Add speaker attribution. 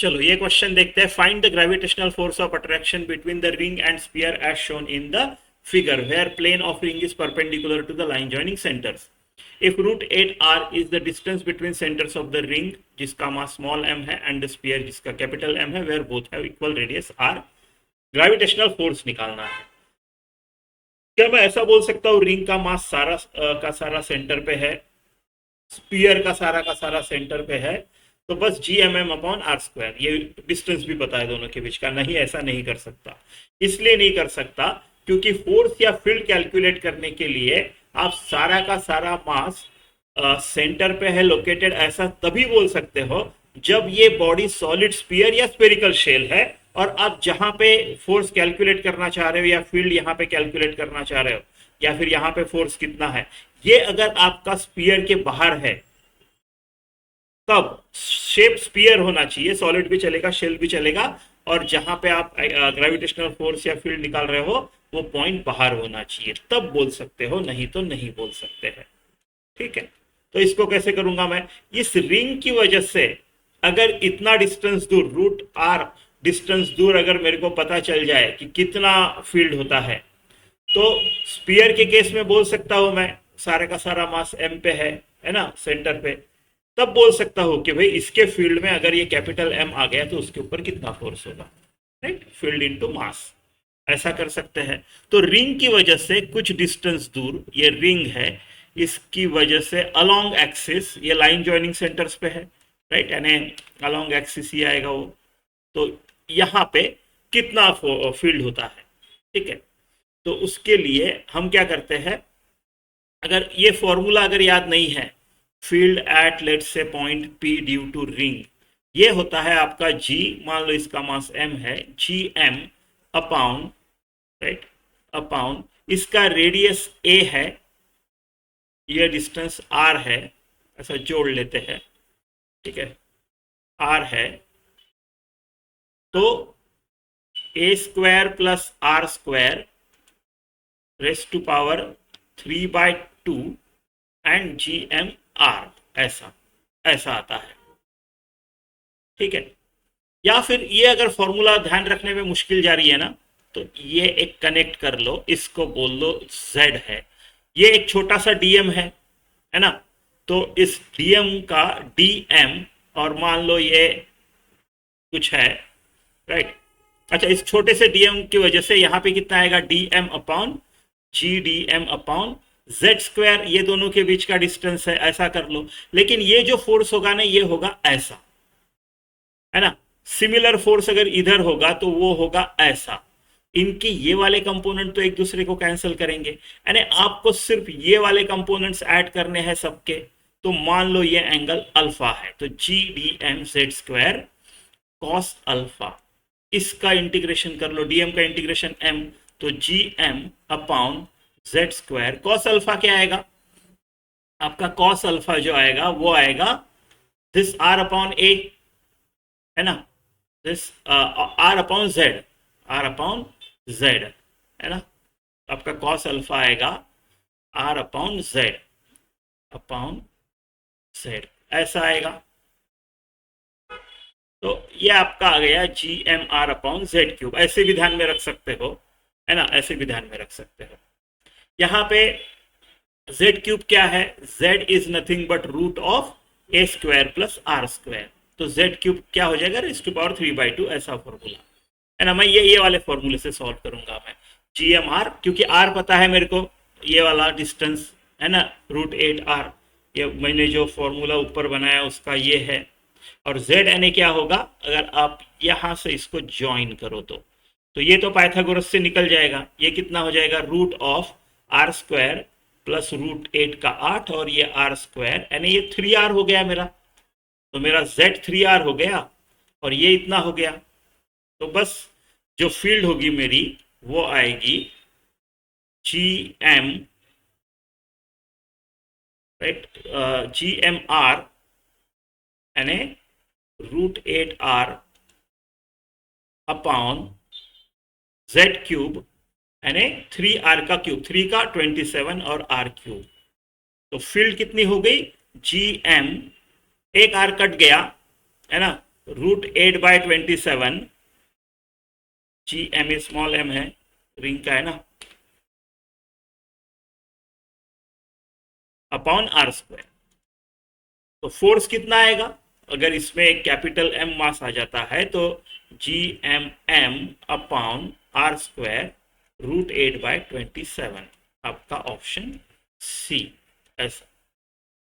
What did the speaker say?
Speaker 1: चलो ये क्वेश्चन देखते हैं। Find the gravitational force of attraction between the ring and sphere as shown in the figure where plane of ring is perpendicular to the line joining centres. If root 8r is the distance between centres of the ring जिसका mass small m है and the sphere जिसका capital M है where both have equal radius r, gravitational force निकालना है। क्या मैं ऐसा बोल सकता हूँ रिंग का मास सारा का सारा सेंटर पे है, स्पीयर का सारा सेंटर पे है, तो बस G M M upon R square, ये डिस्टेंस भी पता है दोनों के बीच का। नहीं, ऐसा नहीं कर सकता। इसलिए नहीं कर सकता क्योंकि फोर्स या फील्ड कैलकुलेट करने के लिए आप सारा का सारा मास सेंटर पे है लोकेटेड, ऐसा तभी बोल सकते हो जब ये बॉडी सॉलिड स्पीयर या स्पेरिकल शेल है और आप जहां पे फोर्स कैलकुलेट करना चाह रहे हो या फील्ड यहां पे कैलकुलेट करना चाह रहे हो या फिर यहां पे फोर्स कितना है, ये अगर आपका स्पीयर के बाहर है तब शेप स्पीयर होना चाहिए। सॉलिड भी चलेगा, शेल भी चलेगा, और जहां पे आप ग्रेविटेशनल फोर्स या फील्ड निकाल रहे हो वो पॉइंट बाहर होना चाहिए, तब बोल सकते हो, नहीं तो नहीं बोल सकते हैं। ठीक है, तो इसको कैसे करूंगा मैं? इस रिंग की वजह से अगर इतना डिस्टेंस दूर, रूट आर डिस्टेंस दूर, अगर मेरे को पता चल जाए कि कितना फील्ड होता है, तो स्पीयर के केस में बोल सकता हूं मैं सारे का सारा मास एम पे है ना, सेंटर पे। तब बोल सकता हूं कि भाई इसके फील्ड में अगर ये कैपिटल एम आ गया तो उसके ऊपर कितना फोर्स होगा, राइट? फील्ड इनटू मास, ऐसा कर सकते हैं। तो रिंग की वजह से कुछ डिस्टेंस दूर, ये रिंग है, इसकी वजह से अलोंग एक्सिस, ये लाइन ज्वाइनिंग सेंटर्स पे है, राइट, यानी अलोंग एक्सिस ही आएगा वो, तो यहाँ पे कितना फील्ड होता है, ठीक है। तो उसके लिए हम क्या करते हैं, अगर ये फॉर्मूला अगर याद नहीं है, field at let's say point P due to ring, ये होता है आपका जी, मान लो इसका मास m है, G M upon, right, upon इसका रेडियस a है, ये डिस्टेंस r है, ऐसा जोड़ लेते हैं, ठीक है, r है, तो a square plus r square raise to power 3/2 and G M R, ऐसा ऐसा आता है, ठीक है। या फिर ये अगर फॉर्मूला ध्यान रखने में मुश्किल जा रही है ना, तो ये एक कनेक्ट कर लो, इसको बोल लो z है, ये एक छोटा सा dm है ना, तो इस dm का dm, और मान लो ये कुछ है, राइट। अच्छा, इस छोटे से dm की वजह से यहाँ पे कितना आएगा, dm upon G D M upon Z square, ये दोनों के बीच का डिस्टेंस है, ऐसा कर लो। लेकिन ये जो फोर्स होगा ना, ये होगा ऐसा, है ना। सिमिलर फोर्स अगर इधर होगा तो वो होगा ऐसा। इनके ये वाले कंपोनेंट तो एक दूसरे को कैंसिल करेंगे, यानी आपको सिर्फ ये वाले कंपोनेंट्स ऐड करने हैं सबके। तो मान लो ये एंगल अल्फा है, तो G D M Z square cos alpha, इसका इंटीग्रेशन कर लो, डीएम का इंटीग्रेशन एम, तो G M upon Z square, cos alpha क्या आएगा आपका, कॉस अल्फा जो आएगा वो आएगा दिस आर अपॉन ए, है ना, this R upon Z, R upon Z, है ना, आपका कॉस अल्फा आएगा R upon Z, upon Z, ऐसा आएगा। तो ये आपका आ गया G M R upon Z cube, ऐसे भी ध्यान में रख सकते हो, है ना, ऐसे भी ध्यान में रख सकते हो। यहाँ पे जेड क्यूब क्या है, Z is nothing but root of A square plus R square, तो जेड क्यूब क्या हो जाएगा, रेज़ टू पावर 3/2, ऐसा फॉर्मूला है ना। मैं ये वाले फॉर्मूले से सॉल्व करूंगा मैं, जी एम आर, क्योंकि आर पता है मेरे को, ये वाला डिस्टेंस है ना, √8r, ये मैंने जो फॉर्मूला ऊपर बनाया उसका ये है, और जेड यानी क्या होगा, अगर आप यहां से इसको ज्वाइन करो तो ये तो पाइथागोरस से निकल जाएगा, ये कितना हो जाएगा, root of R square plus √8 का 8, और ये आर स्क्वायर, यानी ये 3r हो गया मेरा, तो मेरा z 3r हो गया, और ये इतना हो गया। तो बस जो फील्ड होगी मेरी वो आएगी G M, right, G M R यानी √8r अपॉन जेड क्यूब, यानी 3r का क्यूब, 3 का 27 और r क्यूब। तो फील्ड कितनी हो गई, जी एम, एक r कट गया, है ना, √8/27, जी एम स्मॉल एम है, रिंग का है ना, अपॉन आर स्क्वायर। तो फोर्स कितना आएगा? अगर इसमें एक कैपिटल एम मास आ जाता है तो GMM अपॉन आर स्क्वायर √8/27, आपका ऑप्शन सी ऐसा।